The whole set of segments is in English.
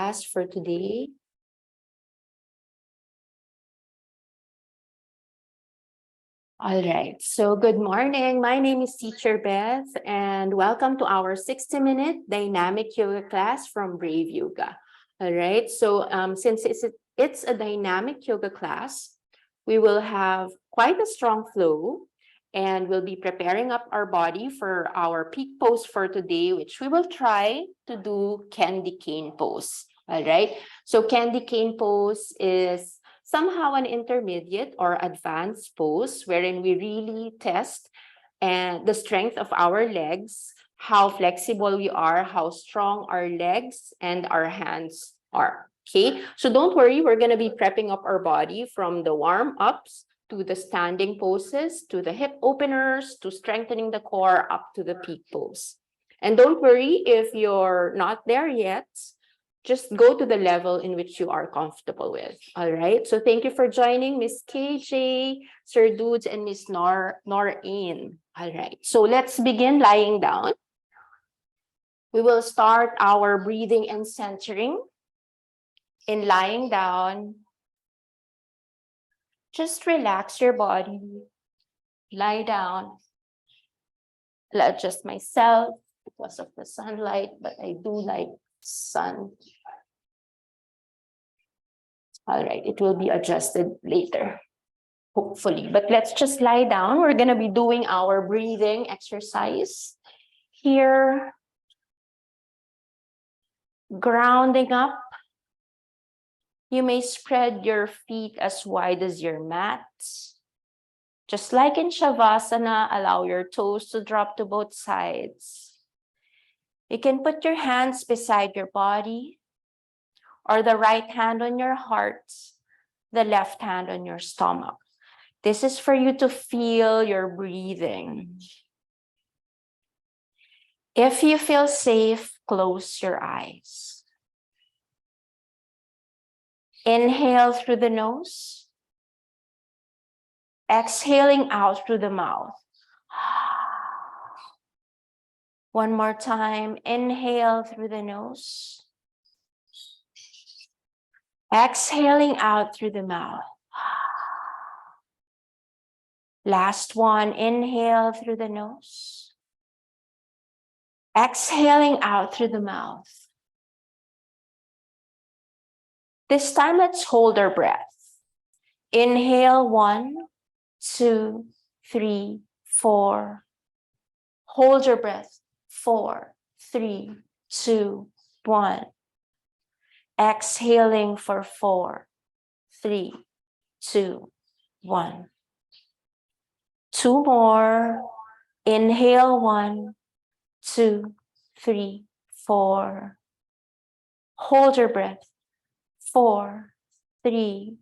class for today. All right, so good morning. My name is Teacher Beth, and welcome to our 60-minute dynamic yoga class from Brave Yoga. All right, so since it's a dynamic yoga class, we will have quite a strong flow, and we'll be preparing up our body for our peak pose for today, which we will try to do candy cane pose. All right, so candy cane pose is somehow an intermediate or advanced pose wherein we really test the strength of our legs, how flexible we are, how strong our legs and our hands are. Okay, so don't worry, we're going to be prepping up our body from the warm-ups to the standing poses, to the hip openers, to strengthening the core, up to the peak pose. And don't worry if you're not there yet, just go to the level in which you are comfortable with. All right. So thank you for joining Miss KJ, Sir Dudes, and Miss Noreen. All right. So let's begin lying down. We will start our breathing and centering. In lying down, just relax your body. Lie down. I'll adjust myself because of the sunlight, but I do like sun. All right, it will be adjusted later, hopefully. But let's just lie down. We're going to be doing our breathing exercise here. Grounding up. You may spread your feet as wide as your mat. Just like in Shavasana, allow your toes to drop to both sides. You can put your hands beside your body, or the right hand on your heart, the left hand on your stomach. This is for you to feel your breathing. If you feel safe, close your eyes. Inhale through the nose. Exhaling out through the mouth. One more time. Inhale through the nose. Exhaling out through the mouth. Last one. Inhale through the nose. Exhaling out through the mouth. This time, let's hold our breath. Inhale, 1, 2, 3, 4. Hold your breath. 4, 3, 2, 1. Exhaling for 4, 3, 2, 1. 2 more. Inhale, 1, 2, 3, 4. Hold your breath. 4, 3,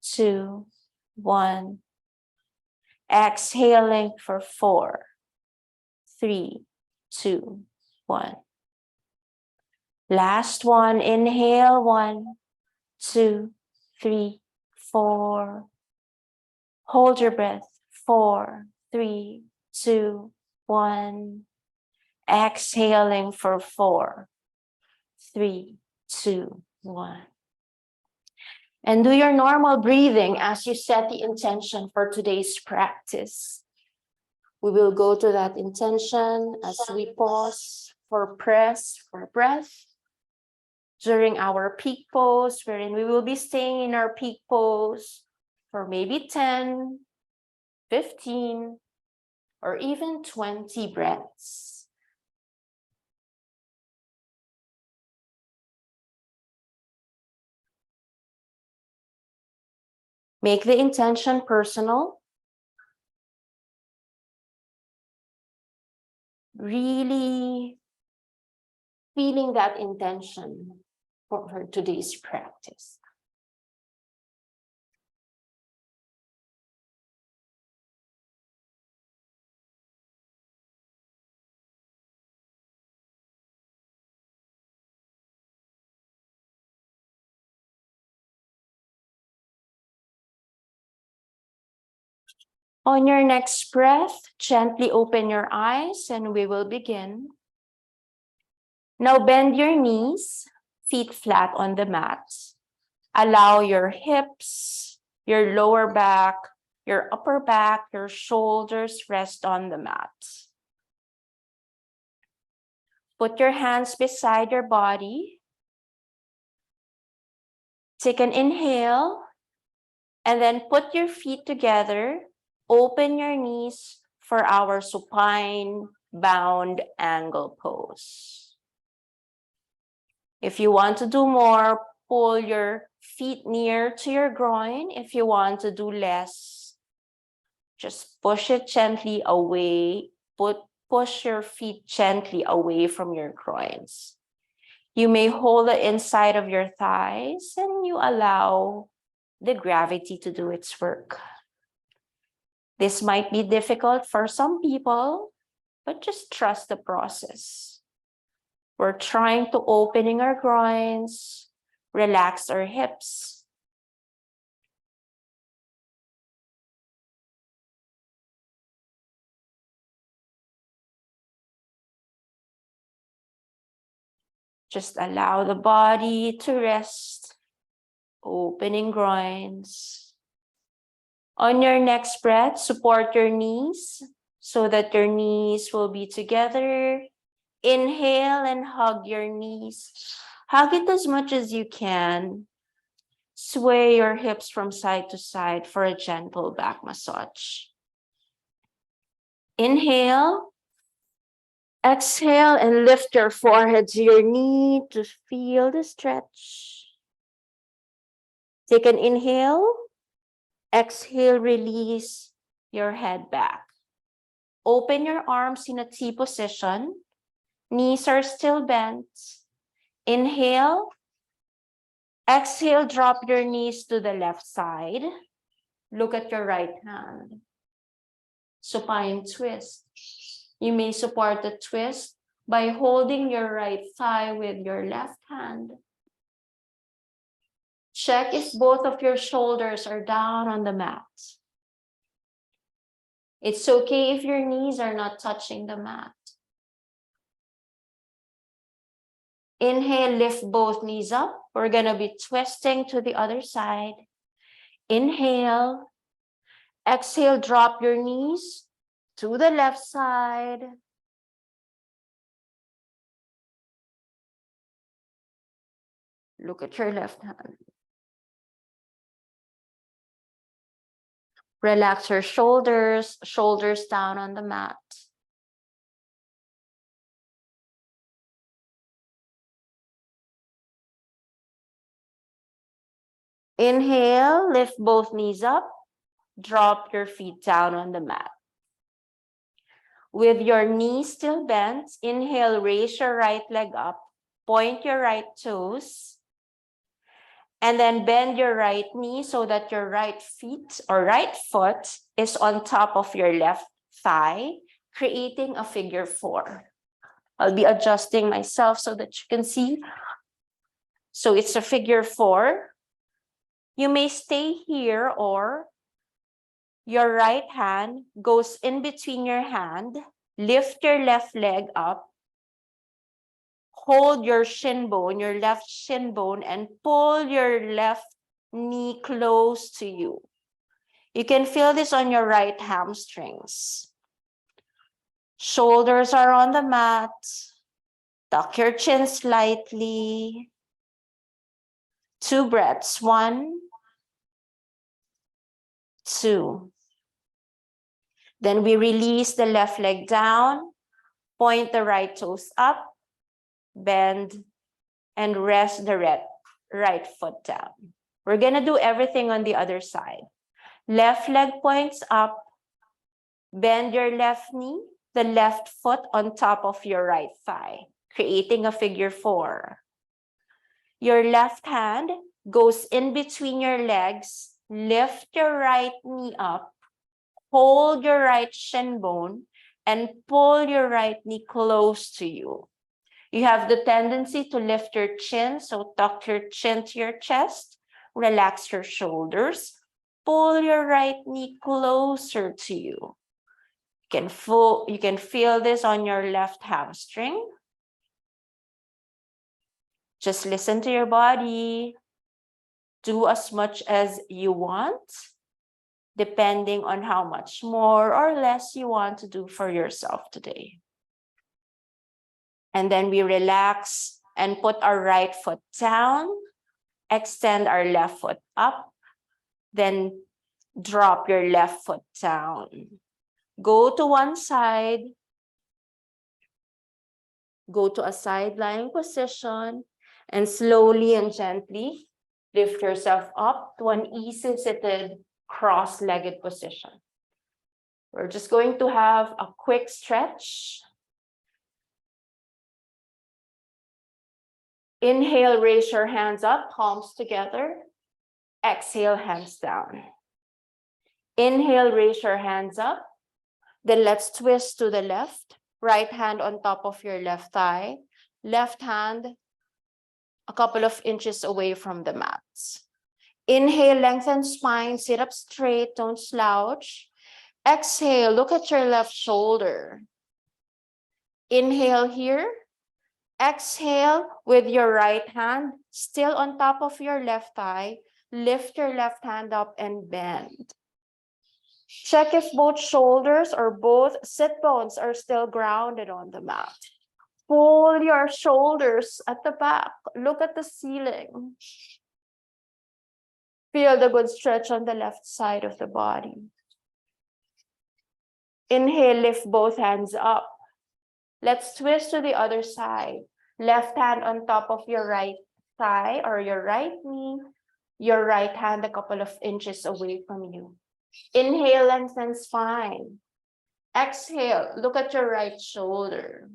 2, 1. Exhaling for 4, 3, 2, 1. Last one. Inhale, 1, 2, 3, 4. Hold your breath. 4, 3, 2, 1. Exhaling for 4, 3, 2, 1. And do your normal breathing as you set the intention for today's practice. We will go to that intention as we pause for breath during our peak pose, wherein we will be staying in our peak pose for maybe 10, 15, or even 20 breaths. Make the intention personal. Really feeling that intention for today's practice. On your next breath, gently open your eyes and we will begin. Now bend your knees. feet flat on the mat. Allow your hips, your lower back, your upper back, your shoulders rest on the mat. Put your hands beside your body. Take an inhale, and then put your feet together. Open your knees for our supine bound angle pose. If you want to do more, pull your feet near to your groin. If you want to do less, just push it gently away. Push your feet gently away from your groins. You may hold the inside of your thighs and you allow the gravity to do its work. This might be difficult for some people, but just trust the process. We're trying to opening our groins, relax our hips. Just allow the body to rest, opening groins. On your next breath, support your knees so that your knees will be together. Inhale and hug your knees. Hug it as much as you can. Sway your hips from side to side for a gentle back massage. Inhale. Exhale and lift your forehead to your knee to feel the stretch. Take an inhale. Exhale, release your head back. Open your arms in a T position. Knees are still bent. Inhale. Exhale, drop your knees to the left side. Look at your right hand. Supine twist. You may support the twist by holding your right thigh with your left hand. Check if both of your shoulders are down on the mat. It's okay if your knees are not touching the mat. Inhale, lift both knees up. We're going to be twisting to the other side. Inhale. Exhale, drop your knees to the left side. Look at your left hand. Relax your shoulders, shoulders down on the mat. Inhale, lift both knees up. Drop your feet down on the mat. With your knees still bent, inhale, raise your right leg up. Point your right toes. And then bend your right knee so that your right feet or right foot is on top of your left thigh, creating a figure 4. I'll be adjusting myself so that you can see. So it's a figure 4. You may stay here or your right hand goes in between your hand. Lift your left leg up. Hold your shin bone, your left shin bone, and pull your left knee close to you. You can feel this on your right hamstrings. Shoulders are on the mat. Tuck your chin slightly. 2 breaths. 1, 2. Then we release the left leg down. Point the right toes up. Bend and rest the right foot down. We're going to do everything on the other side. Left leg points up. Bend your left knee, the left foot on top of your right thigh, creating a figure 4. Your left hand goes in between your legs. Lift your right knee up. Hold your right shin bone and pull your right knee close to you. You have the tendency to lift your chin, so tuck your chin to your chest, relax your shoulders, pull your right knee closer to you. You can feel this on your left hamstring. Just listen to your body. Do as much as you want, depending on how much more or less you want to do for yourself today. And then we relax and put our right foot down, extend our left foot up, then drop your left foot down. Go to one side, go to a side lying position, and slowly and gently lift yourself up to an easy seated cross-legged position. We're just going to have a quick stretch. Inhale, raise your hands up, palms together. Exhale, hands down. Inhale, raise your hands up. Then let's twist to the left. Right hand on top of your left thigh. Left hand a couple of inches away from the mat. Inhale, lengthen spine, sit up straight, don't slouch. Exhale, look at your left shoulder. Inhale here. Exhale with your right hand still on top of your left thigh. Lift your left hand up and bend. Check if both shoulders or both sit bones are still grounded on the mat. Pull your shoulders at the back. Look at the ceiling. Feel the good stretch on the left side of the body. Inhale, lift both hands up. Let's twist to the other side. Left hand on top of your right thigh or your right knee. Your right hand a couple of inches away from you. Inhale, lengthen spine. Exhale, look at your right shoulder.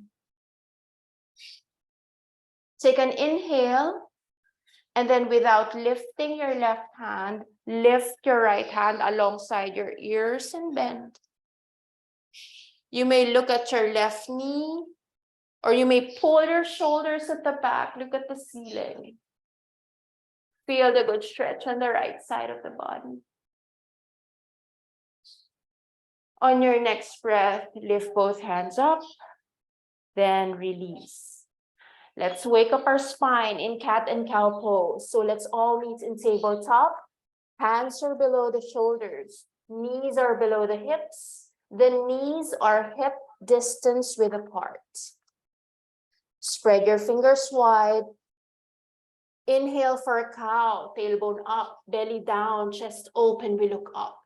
Take an inhale, and then without lifting your left hand, lift your right hand alongside your ears and bend. You may look at your left knee, or you may pull your shoulders at the back. Look at the ceiling. Feel the good stretch on the right side of the body. On your next breath, lift both hands up, then release. Let's wake up our spine in cat and cow pose. So let's all meet in tabletop. Hands are below the shoulders. Knees are below the hips. The knees are hip distance width apart. Spread your fingers wide. Inhale for a cow, tailbone up, belly down, chest open, we look up.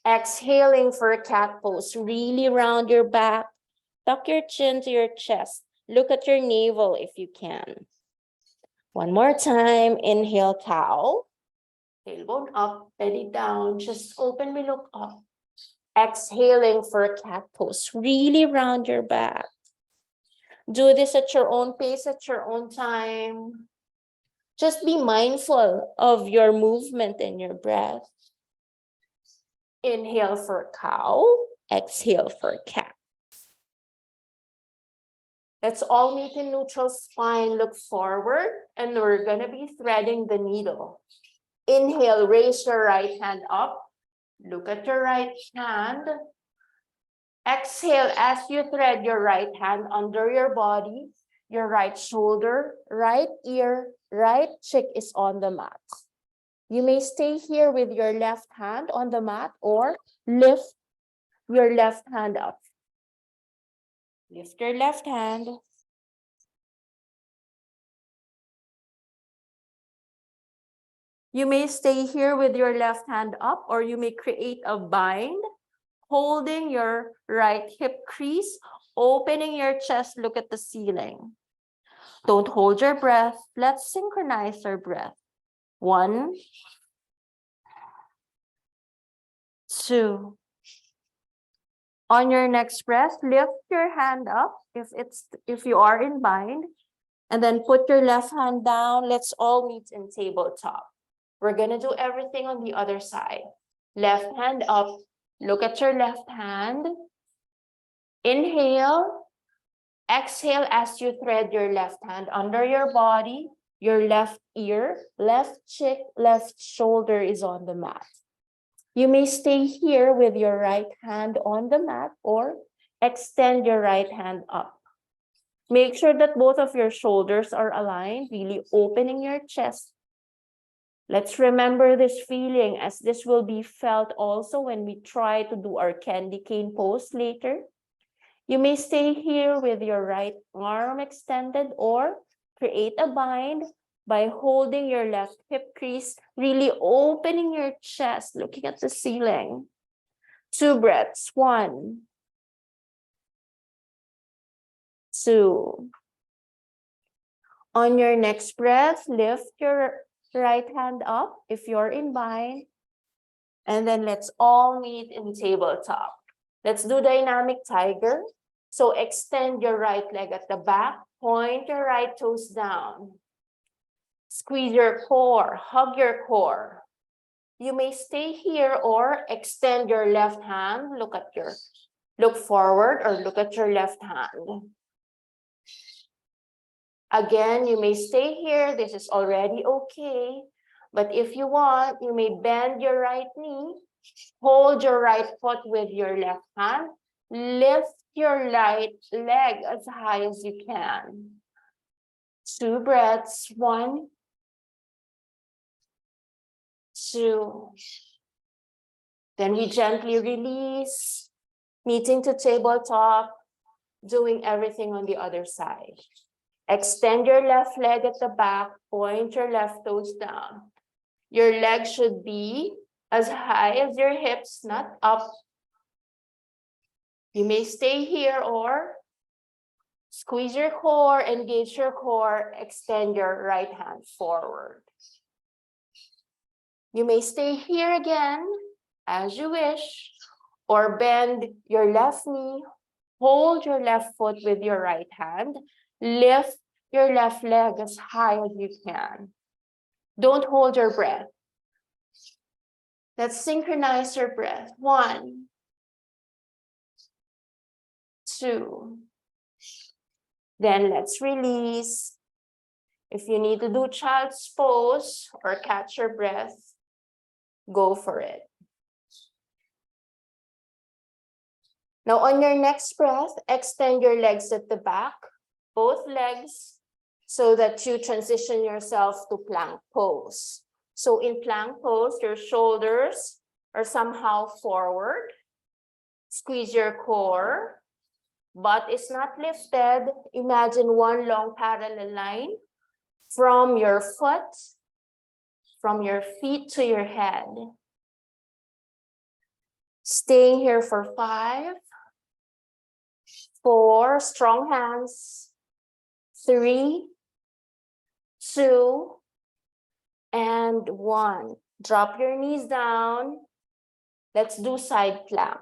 Exhaling for a cat pose, really round your back. Tuck your chin to your chest. Look at your navel if you can. One more time, inhale, cow. Tailbone up, belly down, chest open, we look up. Exhaling for a cat pose, really round your back. Do this at your own pace, at your own time. Just be mindful of your movement and your breath. Inhale for cow, exhale for cat. Let's all meet in neutral spine, look forward, and we're gonna be threading the needle. Inhale, raise your right hand up. Look at your right hand. Exhale as you thread your right hand under your body. Your right shoulder, right ear, right cheek is on the mat. You may stay here with your left hand on the mat or lift your left hand up. Lift your left hand. You may stay here with your left hand up, or you may create a bind, holding your right hip crease, opening your chest, look at the ceiling. Don't hold your breath. Let's synchronize our breath. 1, 2. On your next breath, lift your hand up if you are in bind, and then put your left hand down. Let's all meet in tabletop. We're gonna do everything on the other side. Left hand up, look at your left hand. Inhale, exhale as you thread your left hand under your body. Your left ear, left cheek, left shoulder is on the mat. You may stay here with your right hand on the mat or extend your right hand up. Make sure that both of your shoulders are aligned, really opening your chest. Let's remember this feeling, as this will be felt also when we try to do our candy cane pose later. You may stay here with your right arm extended or create a bind by holding your left hip crease, really opening your chest, looking at the ceiling. 2 breaths. 1, 2. On your next breath, lift your right hand up if you're in bind. And then let's all meet in tabletop. Let's do dynamic tiger. So extend your right leg at the back, point your right toes down. Squeeze your core, hug your core. You may stay here or extend your left hand, look forward or look at your left hand. Again, you may stay here. This is already okay. But if you want, you may bend your right knee, hold your right foot with your left hand, lift your right leg as high as you can. 2 breaths. 1, 2. Then we gently release, meeting to tabletop, doing everything on the other side. Extend your left leg at the back, point your left toes down. Your leg should be as high as your hips, not up. You may stay here or squeeze your core, engage your core, extend your right hand forward. You may stay here again as you wish, or bend your left knee, hold your left foot with your right hand, lift your left leg as high as you can. Don't hold your breath. Let's synchronize your breath. 1, 2. Then let's release. If you need to do child's pose or catch your breath, go for it. Now on your next breath, extend your legs at the back, both legs, so that you transition yourself to plank pose. So in plank pose, your shoulders are somehow forward. Squeeze your core. Butt is not lifted. Imagine one long parallel line from your foot, from your feet to your head. Staying here for 5, 4, strong hands, 3, 2, and 1. Drop your knees down. Let's do side plank.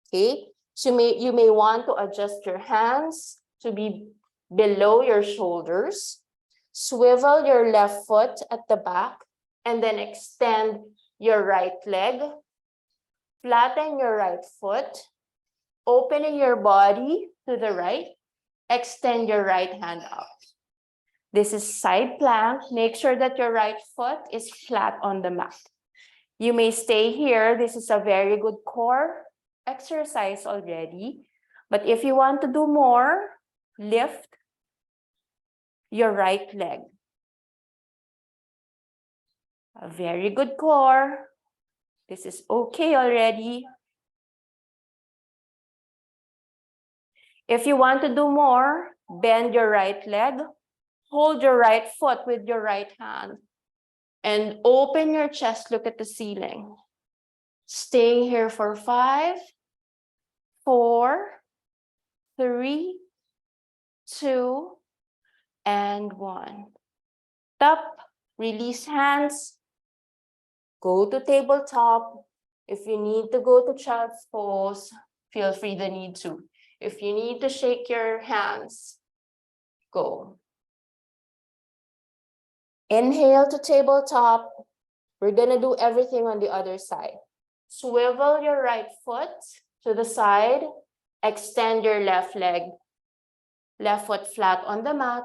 Okay, so you may want to adjust your hands to be below your shoulders. Swivel your left foot at the back and then extend your right leg. Flatten your right foot, opening your body to the right. Extend your right hand up. This is side plank. Make sure that your right foot is flat on the mat. You may stay here. This is a very good core exercise already. But if you want to do more, lift your right leg. A very good core. This is okay already. If you want to do more, bend your right leg, hold your right foot with your right hand, and open your chest, look at the ceiling. Staying here for 5, 4, 3, 2, and 1. Tap, release hands, go to tabletop. If you need to go to child's pose, feel free to need to. If you need to shake your hands, go. Inhale to tabletop. We're gonna do everything on the other side. Swivel your right foot to the side. Extend your left leg. Left foot flat on the mat.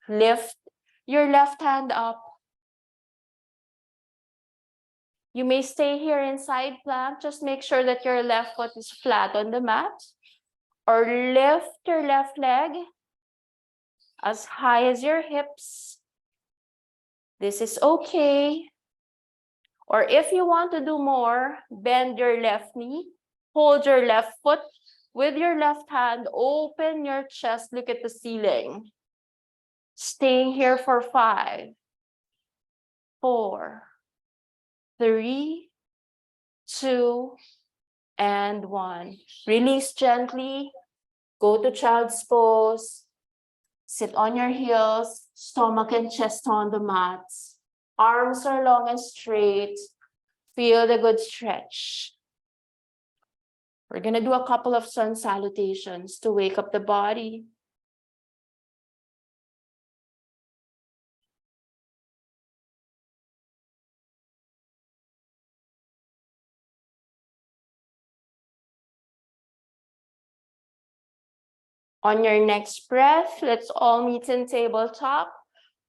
Lift your left hand up. You may stay here in side plank. Just make sure that your left foot is flat on the mat. Or lift your left leg as high as your hips. This is okay. Or if you want to do more, bend your left knee, hold your left foot with your left hand, open your chest, look at the ceiling. Staying here for 5, 4, 3, 2, and 1. Release gently, go to child's pose, sit on your heels, stomach and chest on the mats. Arms are long and straight. Feel the good stretch. We're going to do a couple of sun salutations to wake up the body. On your next breath, let's all meet in tabletop.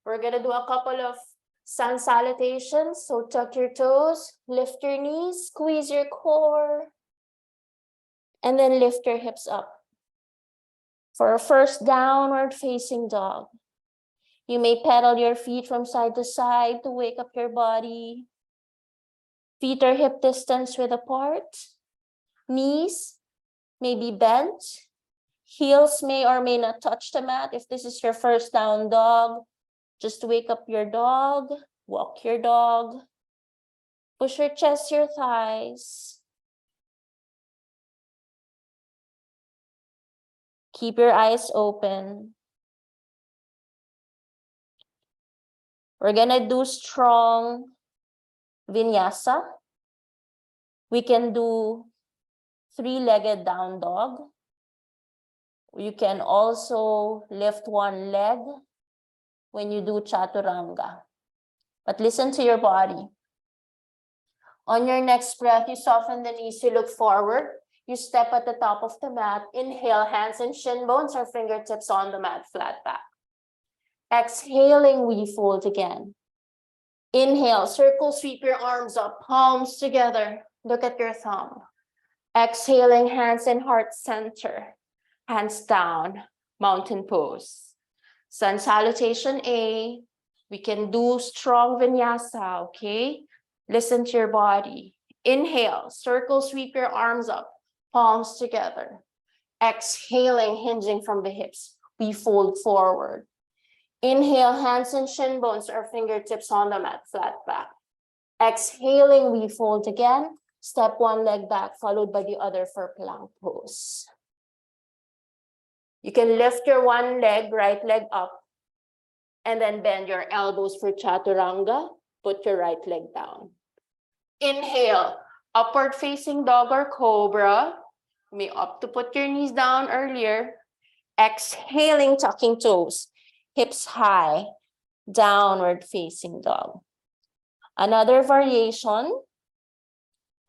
We're going to do a couple of sun salutations. So tuck your toes, lift your knees, squeeze your core, and then lift your hips up. For a first downward facing dog, you may pedal your feet from side to side to wake up your body. Feet are hip distance width apart. Knees may be bent. Heels may or may not touch the mat. If this is your first down dog, just wake up your dog, walk your dog, push your chest, your thighs. Keep your eyes open. We're gonna do strong vinyasa. We can do 3-legged down dog. You can also lift one leg when you do chaturanga. But listen to your body. On your next breath, you soften the knees, you look forward. You step at the top of the mat. Inhale, hands and shin bones or fingertips on the mat, flat back. Exhaling, we fold again. Inhale, circle, sweep your arms up, palms together. Look at your thumb. Exhaling, hands in heart center. Hands down, mountain pose. Sun salutation A. We can do strong vinyasa, okay? Listen to your body. Inhale, circle, sweep your arms up, palms together. Exhaling, hinging from the hips. We fold forward. Inhale, hands and shin bones or fingertips on the mat, flat back. Exhaling, we fold again. Step one leg back, followed by the other for plank pose. You can lift your one leg, right leg up, and then bend your elbows for chaturanga. Put your right leg down. Inhale, upward facing dog or cobra. You may opt to put your knees down earlier. Exhaling, tucking toes, hips high, downward facing dog. Another variation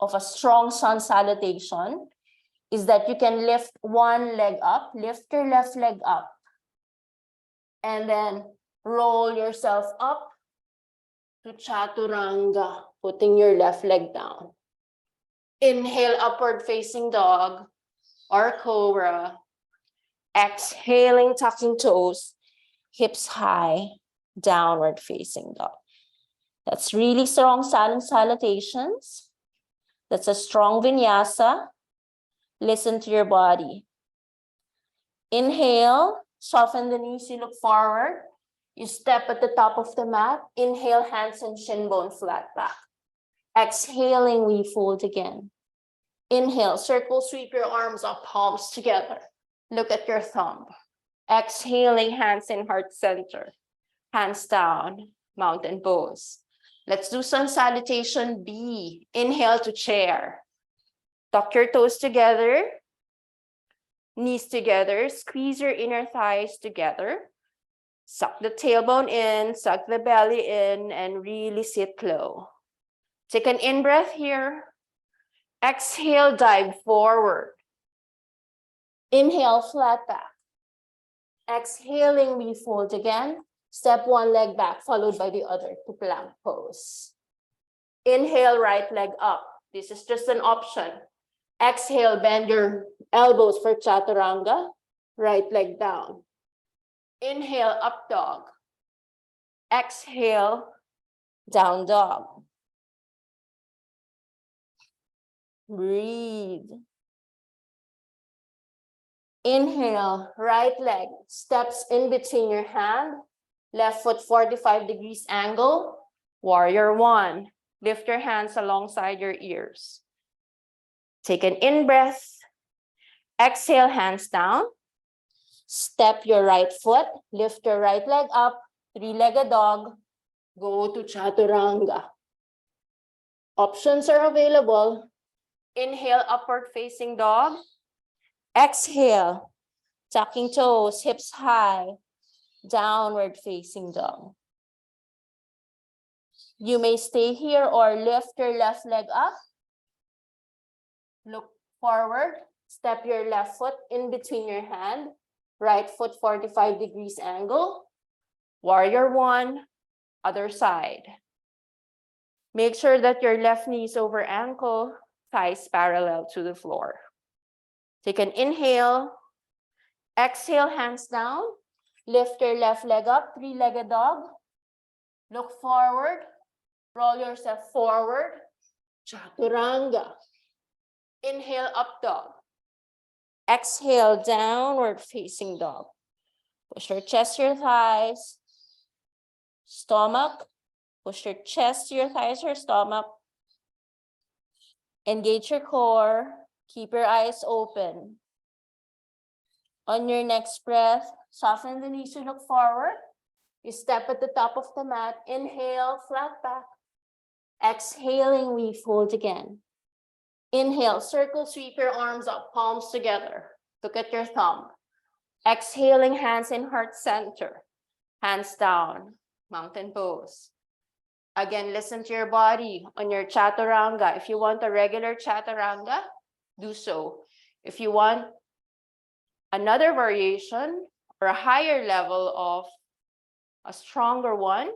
of a strong sun salutation is that you can lift one leg up, lift your left leg up, and then roll yourself up to chaturanga, putting your left leg down. Inhale, upward facing dog or cobra. Exhaling, tucking toes, hips high, downward facing dog. That's really strong sun salutations. That's a strong vinyasa. Listen to your body. Inhale, soften the knees, you look forward. You step at the top of the mat. Inhale, hands and shin bone flat back. Exhaling, we fold again. Inhale, circle, sweep your arms up, palms together. Look at your thumb. Exhaling, hands in heart center. Hands down, mountain pose. Let's do sun salutation B. Inhale to chair. Tuck your toes together, knees together, squeeze your inner thighs together. Suck the tailbone in, suck the belly in, and really sit low. Take an in-breath here. Exhale, dive forward. Inhale, flat back. Exhaling, we fold again. Step one leg back, followed by the other to plank pose. Inhale, right leg up. This is just an option. Exhale, bend your elbows for chaturanga. Right leg down. Inhale, up dog. Exhale, down dog. Breathe. Inhale, right leg steps in between your hand. Left foot 45 degrees angle. Warrior one. Lift your hands alongside your ears. Take an in-breath. Exhale, hands down. Step your right foot. Lift your right leg up. Three-legged dog. Go to chaturanga. Options are available. Inhale, upward facing dog. Exhale, tucking toes, hips high, downward facing dog. You may stay here or lift your left leg up. Look forward, step your left foot in between your hand. Right foot 45 degrees angle. Warrior one, other side. Make sure that your left knee is over ankle, thighs parallel to the floor. Take an inhale. Exhale, hands down. Lift your left leg up, three-legged dog. Look forward. Roll yourself forward. Chaturanga. Inhale, up dog. Exhale, downward facing dog. Push your chest, your thighs. Stomach. Push your chest to your thighs, your stomach. Engage your core. Keep your eyes open. On your next breath, soften the knees to look forward. You step at the top of the mat. Inhale, flat back. Exhaling, we fold again. Inhale, circle, sweep your arms up, palms together. Look at your thumb. Exhaling, hands in heart center. Hands down, mountain pose. Again, listen to your body on your chaturanga. If you want a regular chaturanga, do so. If you want another variation or a higher level of a stronger one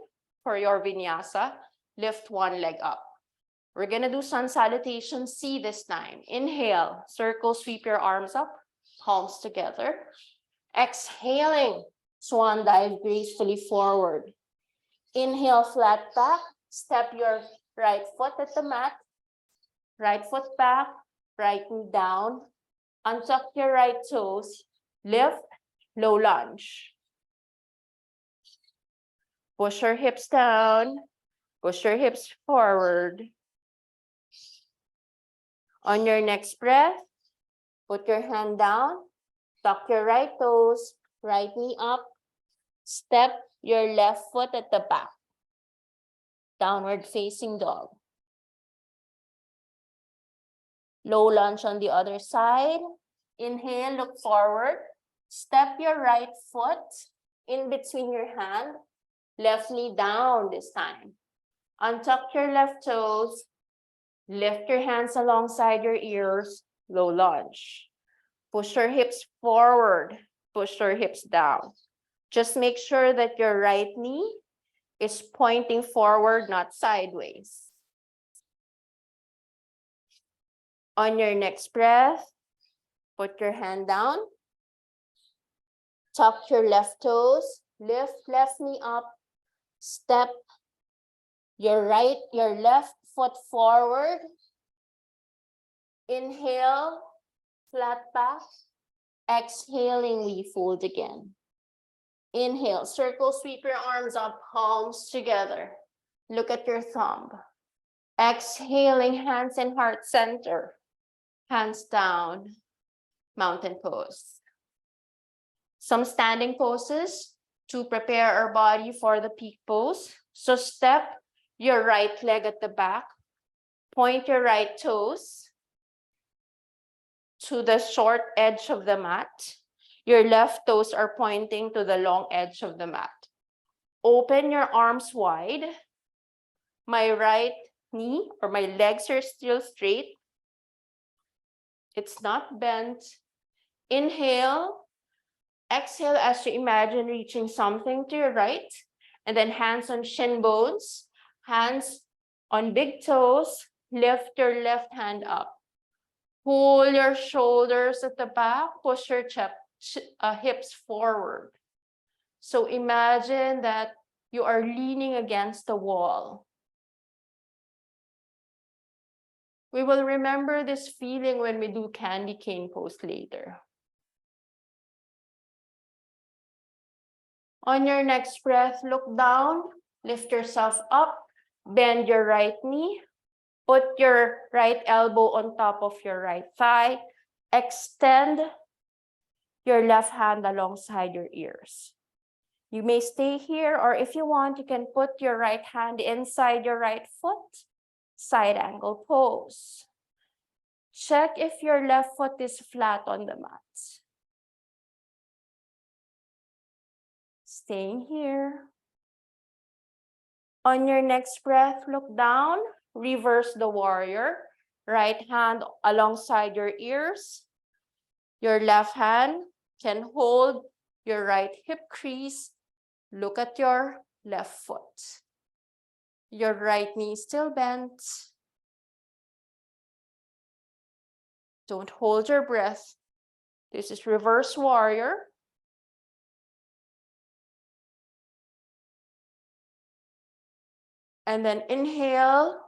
for your vinyasa, lift one leg up. We're gonna do sun salutation C this time. Inhale, circle, sweep your arms up, palms together. Exhaling, swan dive gracefully forward. Inhale, flat back, step your right foot at the mat. Right foot back, right knee down. Untuck your right toes, lift, low lunge. Push your hips down, push your hips forward. On your next breath, put your hand down, tuck your right toes, right knee up, step your left foot at the back. Downward facing dog. Low lunge on the other side. Inhale, look forward. Step your right foot in between your hand. Left knee down this time. Untuck your left toes. Lift your hands alongside your ears. Low lunge. Push your hips forward. Push your hips down. Just make sure that your right knee is pointing forward, not sideways. On your next breath, put your hand down. Tuck your left toes. Lift left knee up. Step your left foot forward. Inhale, flat back. Exhaling, we fold again. Inhale, circle, sweep your arms up, palms together. Look at your thumb. Exhaling, hands in heart center. Hands down, mountain pose. Some standing poses to prepare our body for the peak pose. So step your right leg at the back. Point your right toes to the short edge of the mat. Your left toes are pointing to the long edge of the mat. Open your arms wide. My right knee or my legs are still straight. It's not bent. Inhale. Exhale as you imagine reaching something to your right. And then hands on shin bones. Hands on big toes. Lift your left hand up. Pull your shoulders at the back. Push your hips forward. So imagine that you are leaning against the wall. We will remember this feeling when we do candy cane pose later. On your next breath, look down, lift yourself up, bend your right knee, put your right elbow on top of your right thigh, extend your left hand alongside your ears. You may stay here, or if you want, you can put your right hand inside your right foot, side angle pose. Check if your left foot is flat on the mat. Staying here. On your next breath, look down, reverse the warrior. Right hand alongside your ears. Your left hand can hold your right hip crease. Look at your left foot. Your right knee still bent. Don't hold your breath. This is reverse warrior. And then inhale,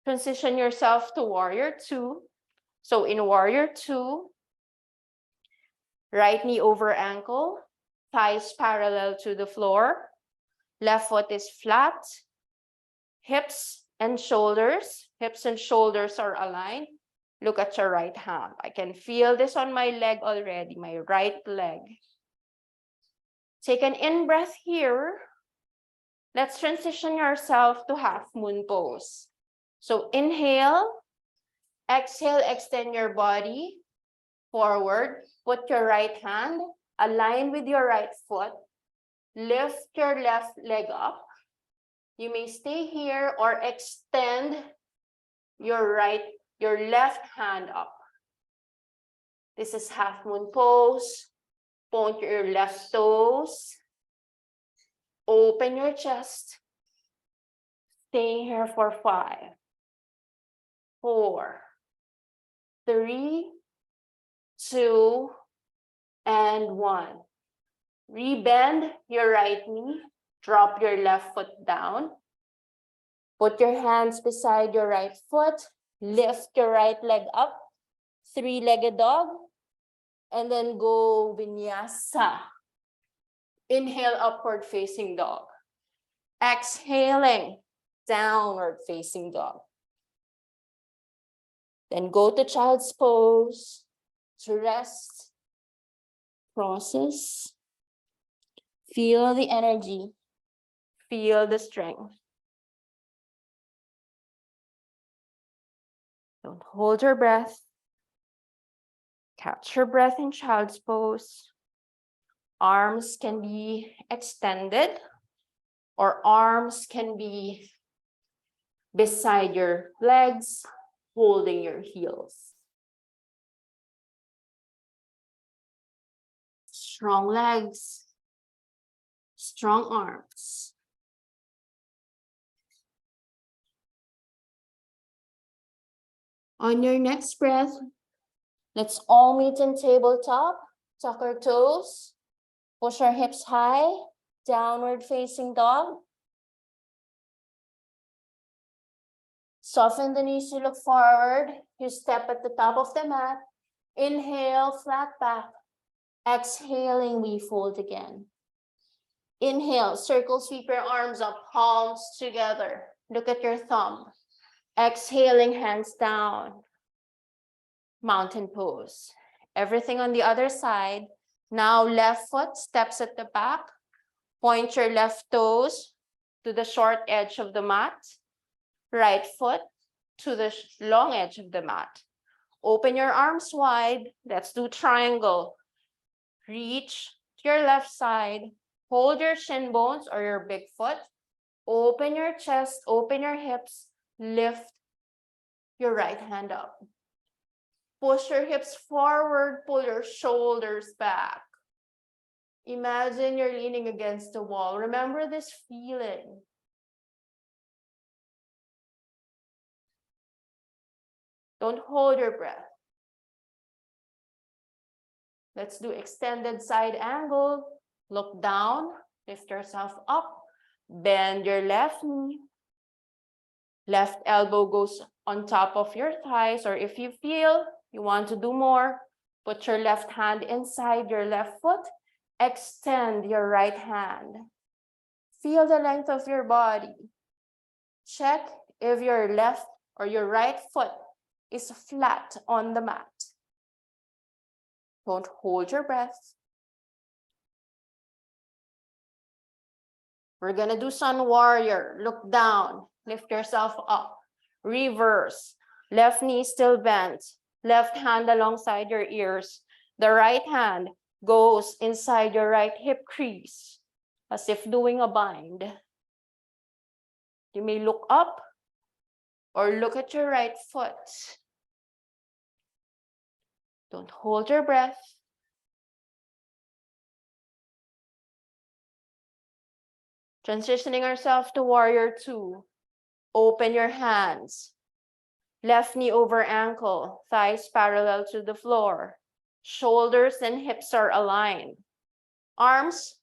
transition yourself to warrior two. So in warrior two, right knee over ankle, thighs parallel to the floor, left foot is flat, hips and shoulders are aligned. Look at your right hand. I can feel this on my leg already, my right leg. Take an in-breath here. Let's transition yourself to half moon pose. So inhale, exhale, extend your body forward. Put your right hand, align with your right foot. Lift your left leg up. You may stay here or extend your left hand up. This is half moon pose. Point your left toes. Open your chest. Stay here for 5, 4, 3, 2, and 1. Rebend your right knee. Drop your left foot down. Put your hands beside your right foot. Lift your right leg up. 3-legged dog. And then go vinyasa. Inhale, upward facing dog. Exhaling, downward facing dog. Then go to child's pose to rest, process, feel the energy, feel the strength. Don't hold your breath. Catch your breath in child's pose. Arms can be extended or arms can be beside your legs, holding your heels. Strong legs, strong arms. On your next breath, let's all meet in tabletop. Tuck our toes. Push our hips high. Downward facing dog. Soften the knees to look forward. You step at the top of the mat. Inhale, flat back. Exhaling, we fold again. Inhale, circle, sweep your arms up, palms together. Look at your thumb. Exhaling, hands down. Mountain pose. Everything on the other side. Now left foot steps at the back. Point your left toes to the short edge of the mat. Right foot to the long edge of the mat. Open your arms wide. Let's do triangle. Reach to your left side. Hold your shin bones or your big foot. Open your chest, open your hips. Lift your right hand up. Push your hips forward, pull your shoulders back. Imagine you're leaning against the wall. Remember this feeling. Don't hold your breath. Let's do extended side angle. Look down, lift yourself up, bend your left knee. Left elbow goes on top of your thighs, or if you feel you want to do more, put your left hand inside your left foot, extend your right hand. Feel the length of your body. Check if your left or your right foot is flat on the mat. Don't hold your breath. We're gonna do Sun Warrior. Look down, lift yourself up. Reverse, left knee still bent, left hand alongside your ears. The right hand goes inside your right hip crease, as if doing a bind. You may look up or look at your right foot. Don't hold your breath. Transitioning ourselves to Warrior 2. Open your hands. Left knee over ankle, thighs parallel to the floor. Shoulders and hips are aligned. Arms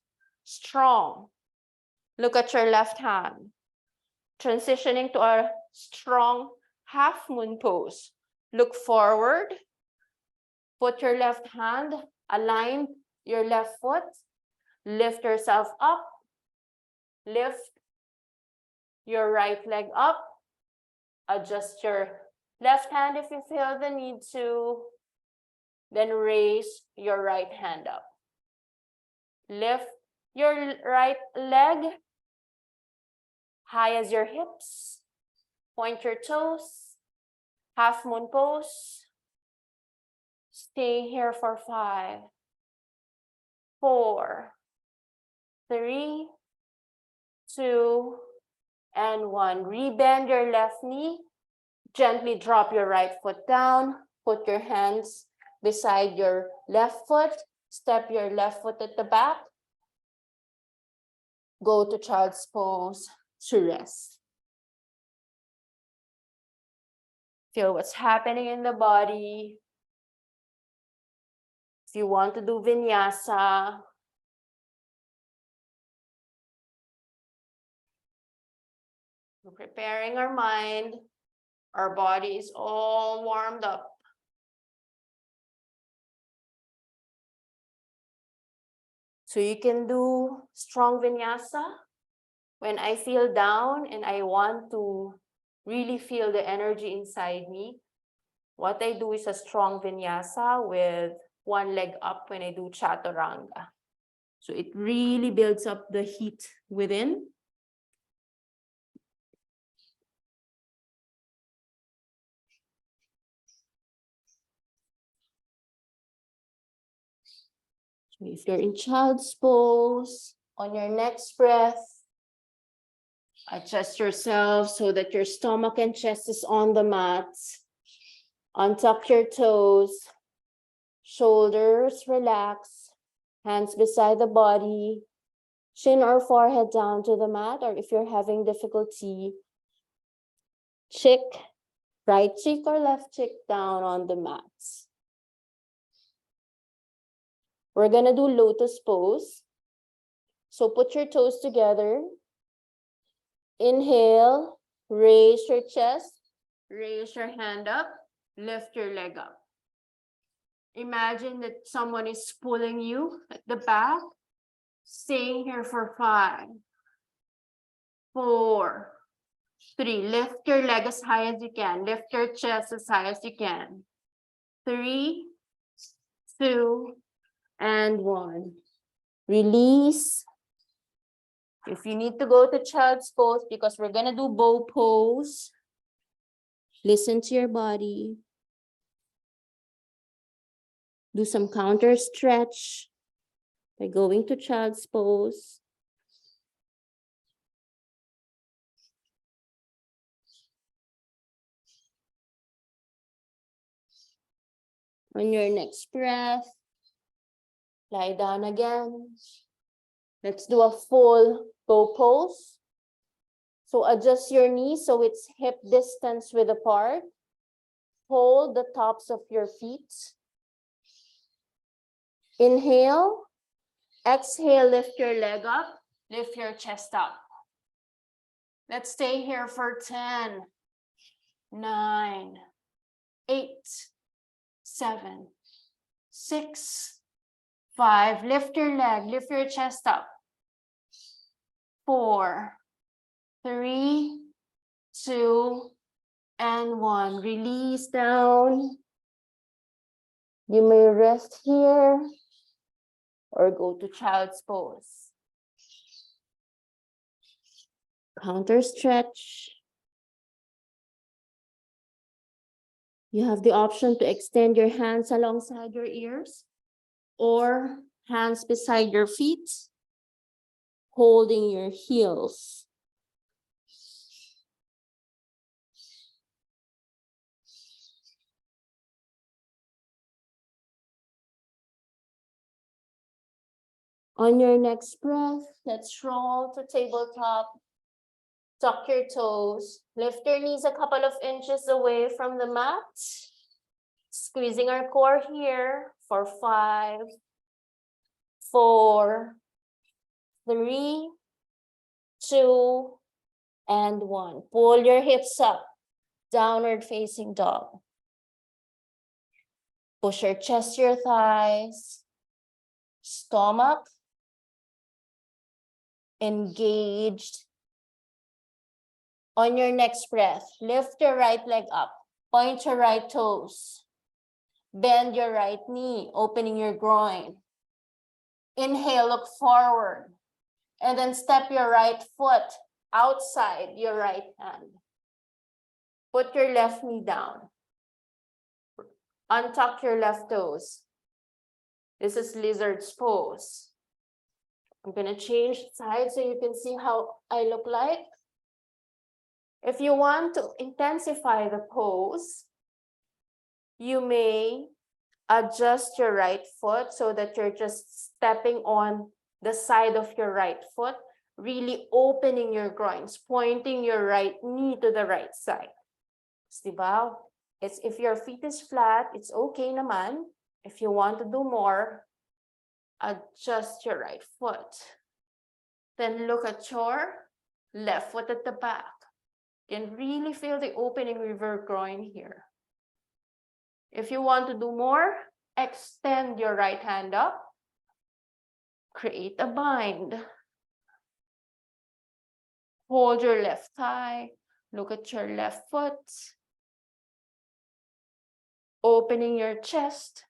strong. Look at your left hand. Transitioning to a strong half moon pose. Look forward. Put your left hand, align your left foot. Lift yourself up. Lift your right leg up. Adjust your left hand if you feel the need to. Then raise your right hand up. Lift your right leg high as your hips. Point your toes. Half moon pose. Stay here for 5, 4, 3, 2, and 1. Rebend your left knee. Gently drop your right foot down. Put your hands beside your left foot. Step your left foot at the back. Go to child's pose to rest. Feel what's happening in the body. If you want to do vinyasa, we're preparing our mind. Our body is all warmed up. So you can do strong vinyasa. When I feel down and I want to really feel the energy inside me, what I do is a strong vinyasa with one leg up when I do chaturanga. So it really builds up the heat within. So if you're in child's pose, on your next breath, adjust yourself so that your stomach and chest is on the mat. Untuck your toes, shoulders relax, hands beside the body, chin or forehead down to the mat, or if you're having difficulty, right cheek or left cheek down on the mat. We're gonna do lotus pose. So put your toes together. Inhale, raise your chest, raise your hand up, lift your leg up. Imagine that someone is pulling you at the back. Staying here for 5, 4, 3. Lift your leg as high as you can. Lift your chest as high as you can. 3, 2, and 1. Release. If you need to go to child's pose, because we're gonna do bow pose, listen to your body. Do some counter stretch by going to child's pose. On your next breath, lie down again. Let's do a full bow pose. So adjust your knees so it's hip distance width apart. Hold the tops of your feet. Inhale, Exhale, lift your leg up, lift your chest up. Let's stay here for 10, 9, 8, 7, 6, 5. Lift your leg, lift your chest up. 4, 3, 2, and 1. Release down. You may rest here or go to child's pose. Counter stretch. You have the option to extend your hands alongside your ears or hands beside your feet, holding your heels. On your next breath, let's roll to tabletop. Tuck your toes. Lift your knees a couple of inches away from the mat. Squeezing our core here for 5, 4, 3, 2, and 1. Pull your hips up. Downward facing dog. Push your chest, your thighs. Stomach engaged. On your next breath, lift your right leg up. Point your right toes. Bend your right knee, opening your groin. Inhale, look forward. And then step your right foot outside your right hand. Put your left knee down. Untuck your left toes. This is lizard's pose. I'm going to change sides so you can see how I look like. If you want to intensify the pose, you may adjust your right foot so that you're just stepping on the side of your right foot, really opening your groins, pointing your right knee to the right side. Diba? It's if your feet is flat, it's okay naman. If you want to do more, adjust your right foot. Then look at your left foot at the back. You can really feel the opening of your groin here. If you want to do more, extend your right hand up. Create a bind. Hold your left thigh. Look at your left foot. Opening your chest.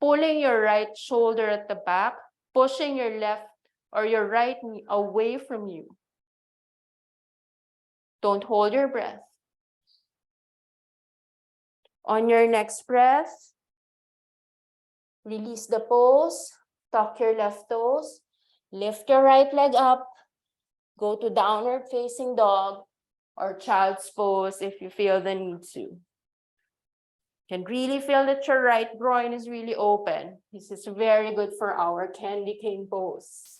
Pulling your right shoulder at the back. Pushing your left or your right knee away from you. Don't hold your breath. On your next breath, release the pose. Tuck your left toes. Lift your right leg up. Go to downward facing dog or child's pose if you feel the need to. You can really feel that your right groin is really open. This is very good for our candy cane pose.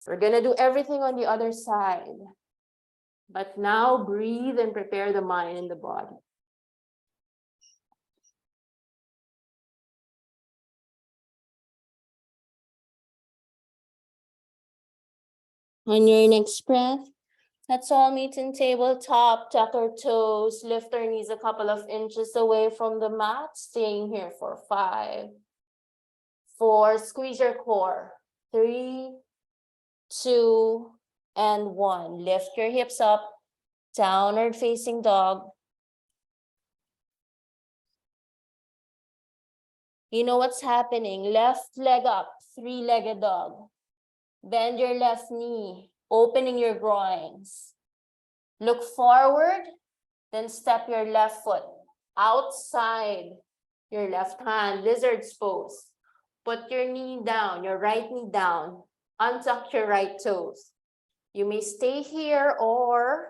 We're going to do everything on the other side. But now breathe and prepare the mind and the body. On your next breath, let's all meet in tabletop, tuck our toes, lift our knees a couple of inches away from the mat, staying here for 5, 4, squeeze your core, 3, 2, and 1. Lift your hips up, downward facing dog. You know what's happening. Left leg up, 3-legged dog. Bend your left knee, opening your groins. Look forward, then step your left foot outside your left hand, lizard's pose. Put your knee down, your right knee down. Untuck your right toes. You may stay here or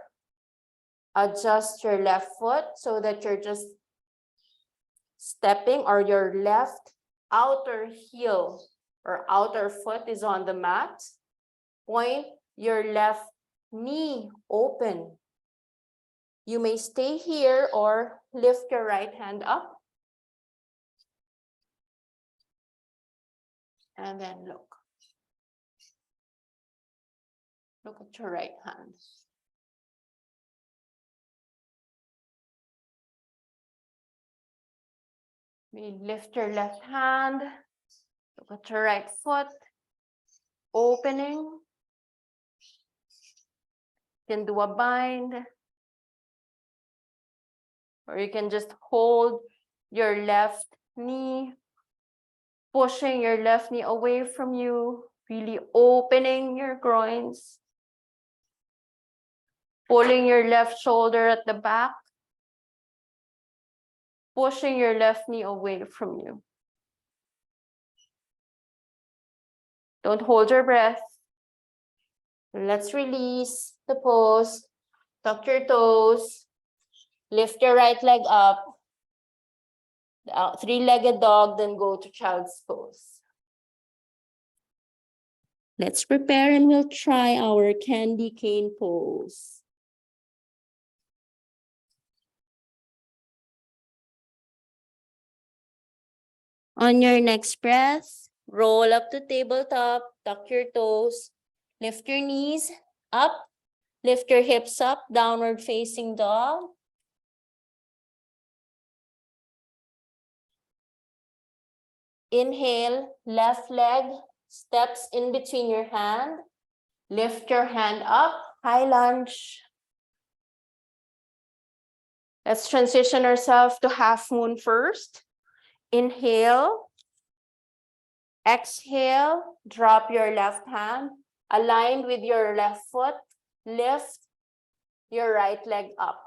adjust your left foot so that you're just stepping or your left outer heel or outer foot is on the mat. Point your left knee open. You may stay here or lift your right hand up. And then look. Look at your right hand. Lift your left hand. Look at your right foot. Opening. You can do a bind. Or you can just hold your left knee, pushing your left knee away from you, really opening your groins, pulling your left shoulder at the back, pushing your left knee away from you. Don't hold your breath. Let's release the pose. Tuck your toes. Lift your right leg up. Three-legged dog, then go to child's pose. Let's prepare and we'll try our candy cane pose. On your next breath, roll up to tabletop, tuck your toes, lift your knees up, lift your hips up, downward facing dog. Inhale, left leg steps in between your hand. Lift your hand up, high lunge. Let's transition ourselves to half moon first. Inhale. Exhale, drop your left hand, aligned with your left foot. Lift your right leg up.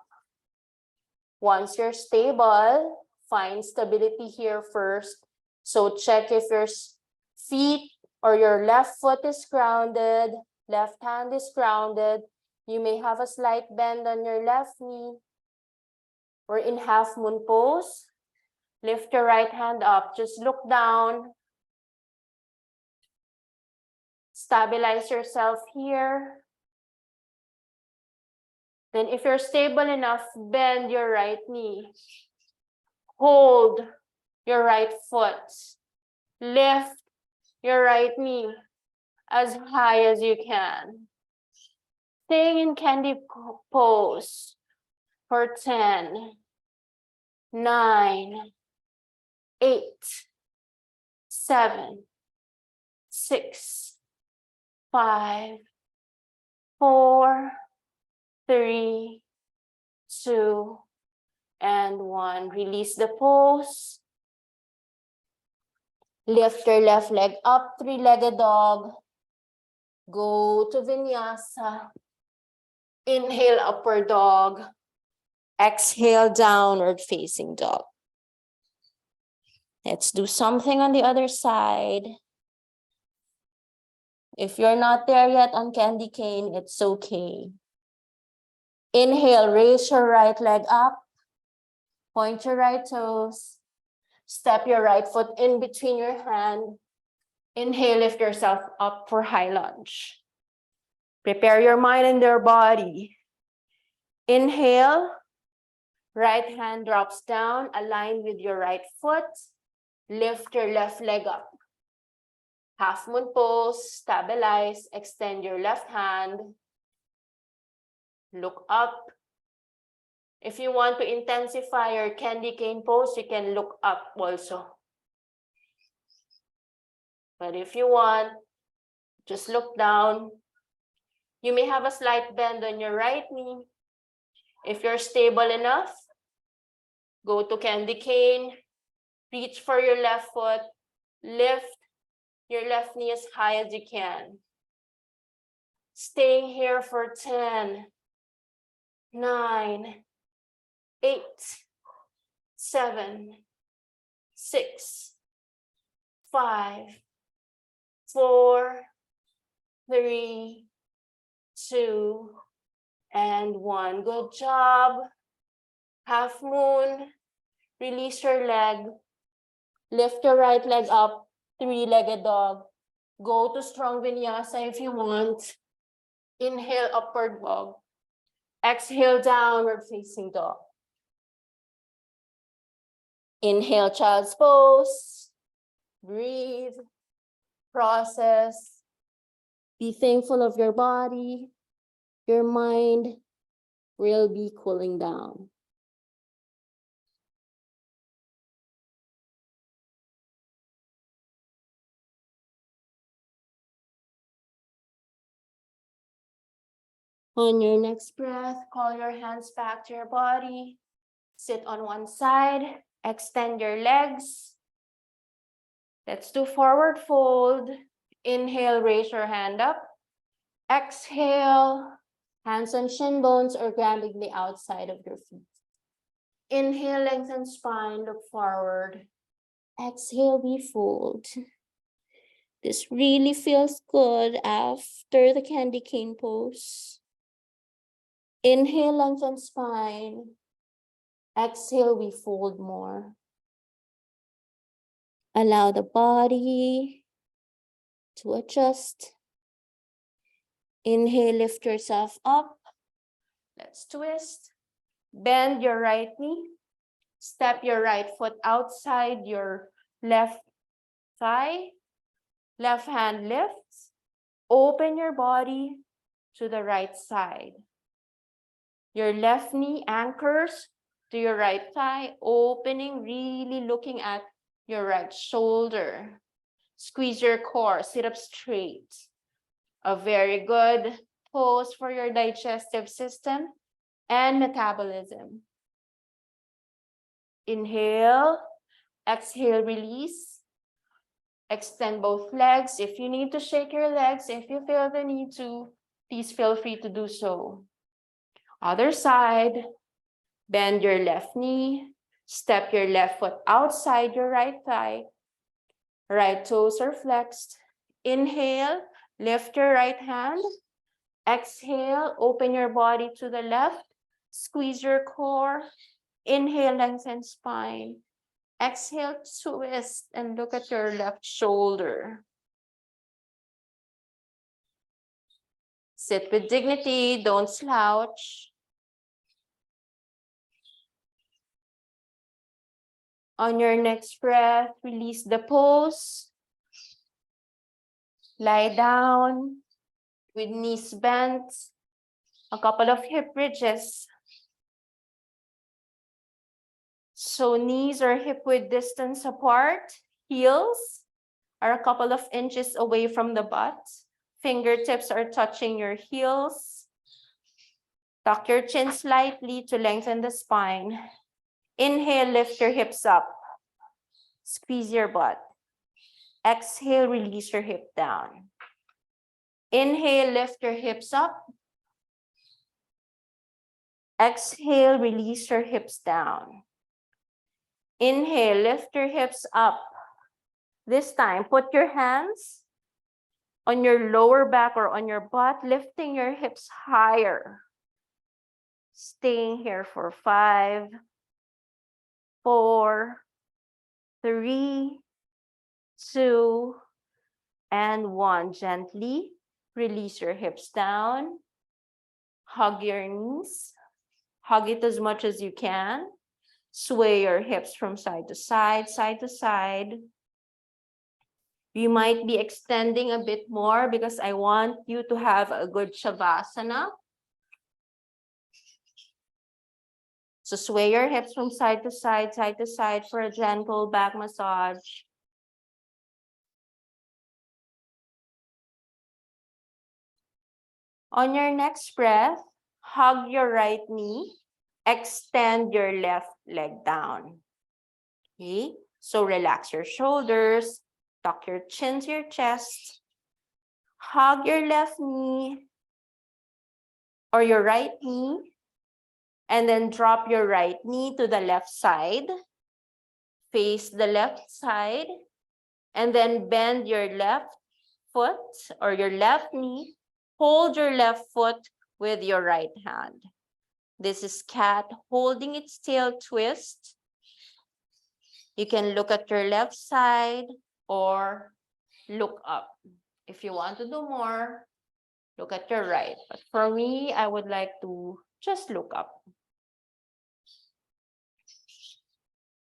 Once you're stable, find stability here first. So check if your feet or your left foot is grounded, left hand is grounded. You may have a slight bend on your left knee. We're in half moon pose. Lift your right hand up. Just look down. Stabilize yourself here. Then if you're stable enough, bend your right knee. Hold your right foot. Lift your right knee as high as you can. Staying in candy pose for 10, 9, 8, 7, 6, 5, 4, 3, 2, and 1. Release the pose. Lift your left leg up, three-legged dog. Go to vinyasa. Inhale, upward dog. Exhale, downward facing dog. Let's do something on the other side. If you're not there yet on candy cane, it's okay. Inhale, raise your right leg up. Point your right toes. Step your right foot in between your hand. Inhale, lift yourself up for high lunge. Prepare your mind and your body. Inhale, right hand drops down, align with your right foot. Lift your left leg up. Half moon pose, stabilize, extend your left hand. Look up. If you want to intensify your candy cane pose, you can look up also. But if you want, just look down. You may have a slight bend on your right knee. If you're stable enough, go to candy cane. Reach for your left foot. Lift your left knee as high as you can. Staying here for 10, 9, 8, 7, 6, 5, 4, 3, 2, and 1. Good job. Half moon. Release your leg. Lift your right leg up. Three-legged dog. Go to strong vinyasa if you want. Inhale, upward dog. Exhale, downward facing dog. Inhale, child's pose. Breathe. Process. Be thankful of your body. Your mind will be cooling down. On your next breath, call your hands back to your body. Sit on one side. Extend your legs. Let's do forward fold. Inhale, raise your hand up. Exhale, hands on shin bones or grabbing the outside of your feet. Inhale, lengthen spine, look forward. Exhale, we fold. This really feels good after the candy cane pose. Inhale, lengthen spine. Exhale, we fold more. Allow the body to adjust. Inhale, lift yourself up. Let's twist. Bend your right knee. Step your right foot outside your left thigh. Left hand lifts. Open your body to the right side. Your left knee anchors to your right thigh, opening, really looking at your right shoulder. Squeeze your core, sit up straight. A very good pose for your digestive system and metabolism. Inhale, exhale, release. Extend both legs. If you need to shake your legs, if you feel the need to, please feel free to do so. Other side, bend your left knee, step your left foot outside your right thigh. Right toes are flexed. Inhale, lift your right hand. Exhale, open your body to the left. Squeeze your core. Inhale, lengthen spine. Exhale, twist and look at your left shoulder. Sit with dignity, don't slouch. On your next breath, release the pose. Lie down with knees bent, a couple of hip bridges. So knees or hip width distance apart, heels are a couple of inches away from the butt. Fingertips are touching your heels. Tuck your chin slightly to lengthen the spine. Inhale, lift your hips up. Squeeze your butt. Exhale, release your hip down. Inhale, lift your hips up. Exhale, release your hips down. Inhale, lift your hips up. This time, put your hands on your lower back or on your butt, lifting your hips higher. Staying here for 5, 4, 3, 2, and 1. Gently release your hips down. Hug your knees. Hug it as much as you can. Sway your hips from side to side, side to side. You might be extending a bit more because I want you to have a good Shavasana. So sway your hips from side to side for a gentle back massage. On your next breath, hug your right knee. Extend your left leg down. Okay, so relax your shoulders, tuck your chin to your chest, hug your left knee or your right knee, and then drop your right knee to the left side, face the left side, and then bend your left foot or your left knee, hold your left foot with your right hand. This is cat holding its tail twist. You can look at your left side or look up. If you want to do more, look at your right. But for me, I would like to just look up.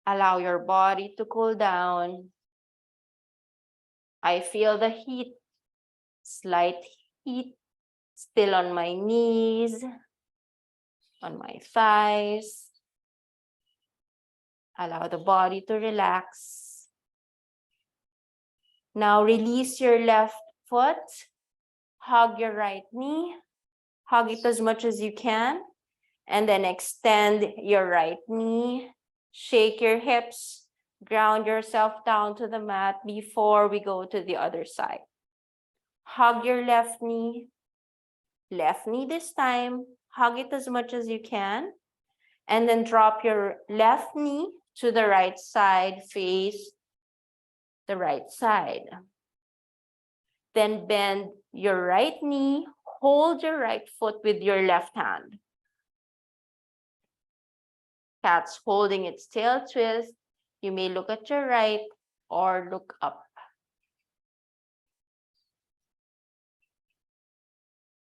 Allow your body to cool down. I feel the heat, slight feet, still on my knees, on my thighs. Allow the body to relax. Now release your left foot. Hug your right knee. Hug it as much as you can. And then extend your right knee. Shake your hips. Ground yourself down to the mat before we go to the other side. Hug your left knee. Left knee this time. Hug it as much as you can. And then drop your left knee to the right side. Face the right side. Then bend your right knee. Hold your right foot with your left hand. Cat's holding its tail twist. You may look at your right or look up.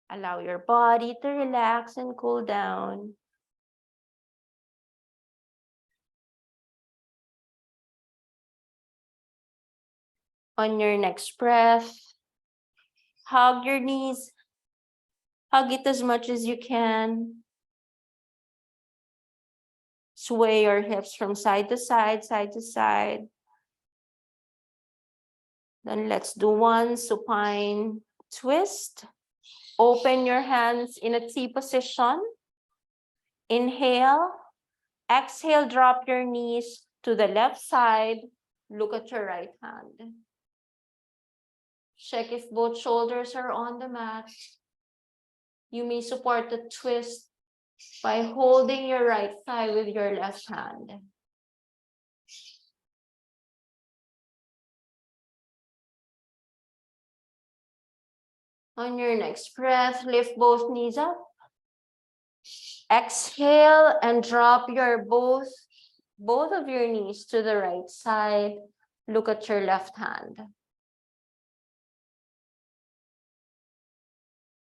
Allow your body to relax and cool down. On your next breath, hug your knees. Hug it as much as you can. Sway your hips from side to side, side to side. Then let's do one supine twist. Open your hands in a T position. Inhale. Exhale, drop your knees to the left side. Look at your right hand. Check if both shoulders are on the mat. You may support the twist by holding your right thigh with your left hand. On your next breath, lift both knees up. Exhale and drop your both of your knees to the right side. Look at your left hand.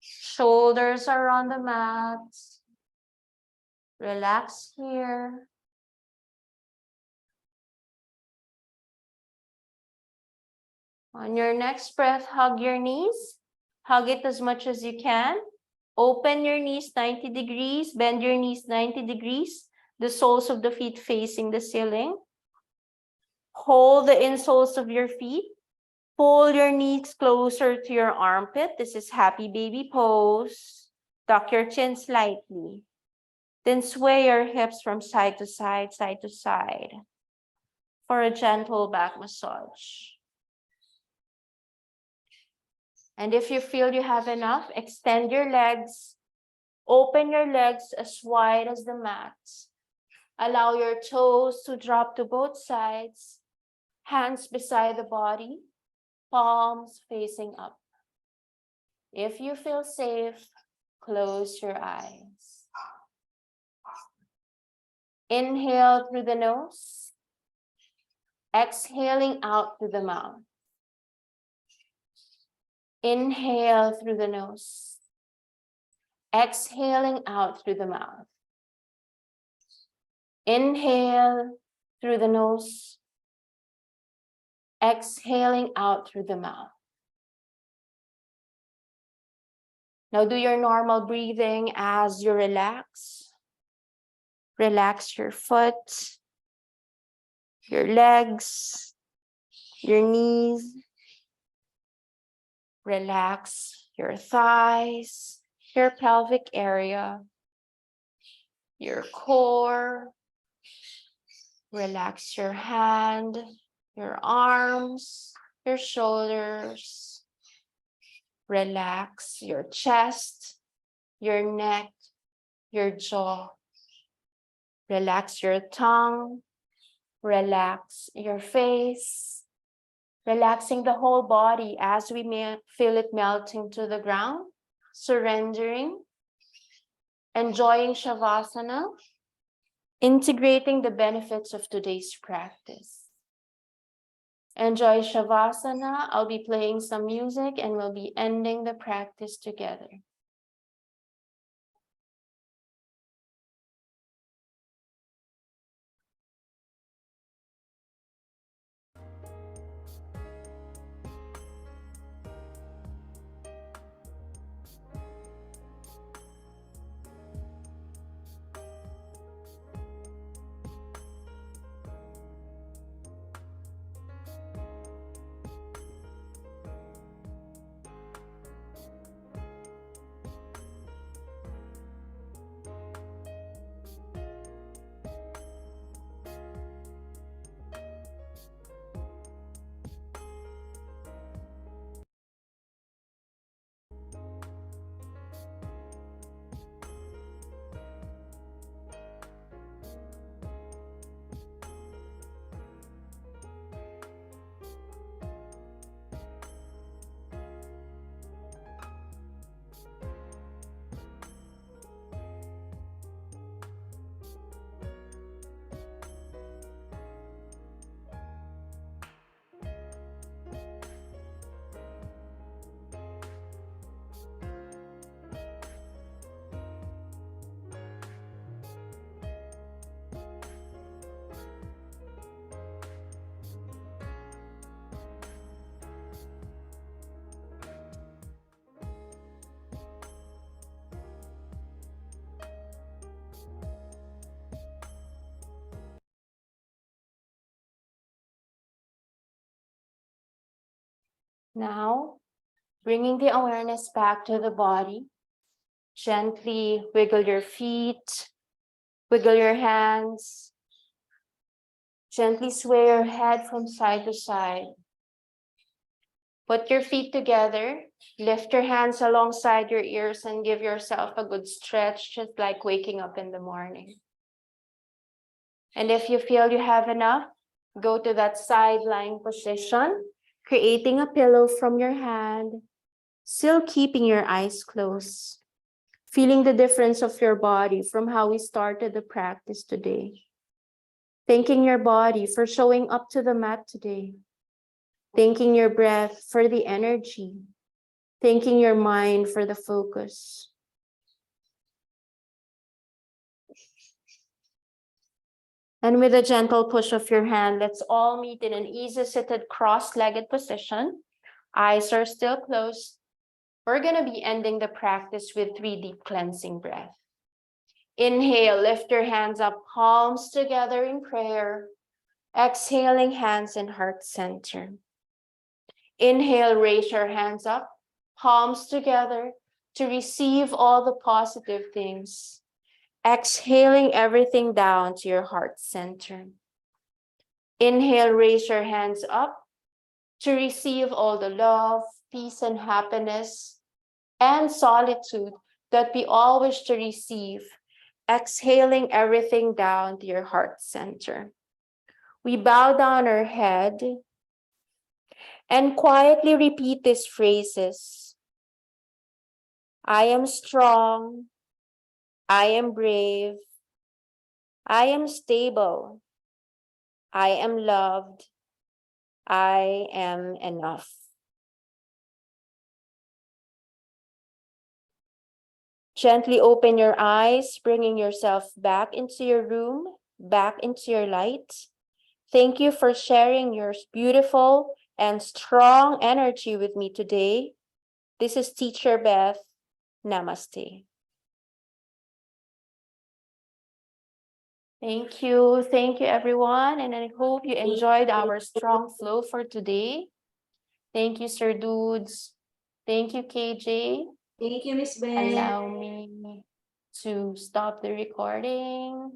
Shoulders are on the mat. Relax here. On your next breath, hug your knees. Hug it as much as you can. Open your knees 90 degrees. Bend your knees 90 degrees. The soles of the feet facing the ceiling. Hold the insoles of your feet. Pull your knees closer to your armpit. This is happy baby pose. Tuck your chin slightly. Then sway your hips from side to side, side to side for a gentle back massage. And if you feel you have enough, extend your legs. Open your legs as wide as the mat. Allow your toes to drop to both sides. Hands beside the body. Palms facing up. If you feel safe, close your eyes. Inhale through the nose. Exhaling out through the mouth. Inhale through the nose. Exhaling out through the mouth. Inhale through the nose. Exhaling out through the mouth. Now do your normal breathing as you relax. Relax your foot, your legs, your knees. Relax your thighs, your pelvic area, your core. Relax your hand, your arms, your shoulders. Relax your chest, your neck, your jaw. Relax your tongue. Relax your face. Relaxing the whole body as we may feel it melting to the ground. Surrendering. Enjoying Shavasana. Integrating the benefits of today's practice. Enjoy Shavasana. I'll be playing some music and we'll be ending the practice together. Now, bringing the awareness back to the body. Gently wiggle your feet, wiggle your hands. Gently sway your head from side to side. Put your feet together, lift your hands alongside your ears and give yourself a good stretch, just like waking up in the morning. And if you feel you have enough, go to that side lying position, creating a pillow from your hand, still keeping your eyes closed, feeling the difference of your body from how we started the practice today. Thanking your body for showing up to the mat today. Thanking your breath for the energy. Thanking your mind for the focus. And with a gentle push of your hand, let's all meet in an easy seated cross-legged position. Eyes are still closed. We're going to be ending the practice with 3 deep cleansing breaths. Inhale, lift your hands up, palms together in prayer. Exhaling, hands in heart center. Inhale, raise your hands up, palms together to receive all the positive things. Exhaling everything down to your heart center. Inhale, raise your hands up to receive all the love, peace, and happiness and solitude that we all wish to receive. Exhaling everything down to your heart center. We bow down our head and quietly repeat these phrases. I am strong. I am brave. I am stable. I am loved. I am enough. Gently open your eyes, bringing yourself back into your room, back into your light. Thank you for sharing your beautiful and strong energy with me today. This is Teacher Beth. Namaste. Thank you. Thank you, everyone. And I hope you enjoyed our strong flow for today. Thank you, Sir Dudes. Thank you, KJ. Thank you, Miss Beth. Allow me to stop the recording.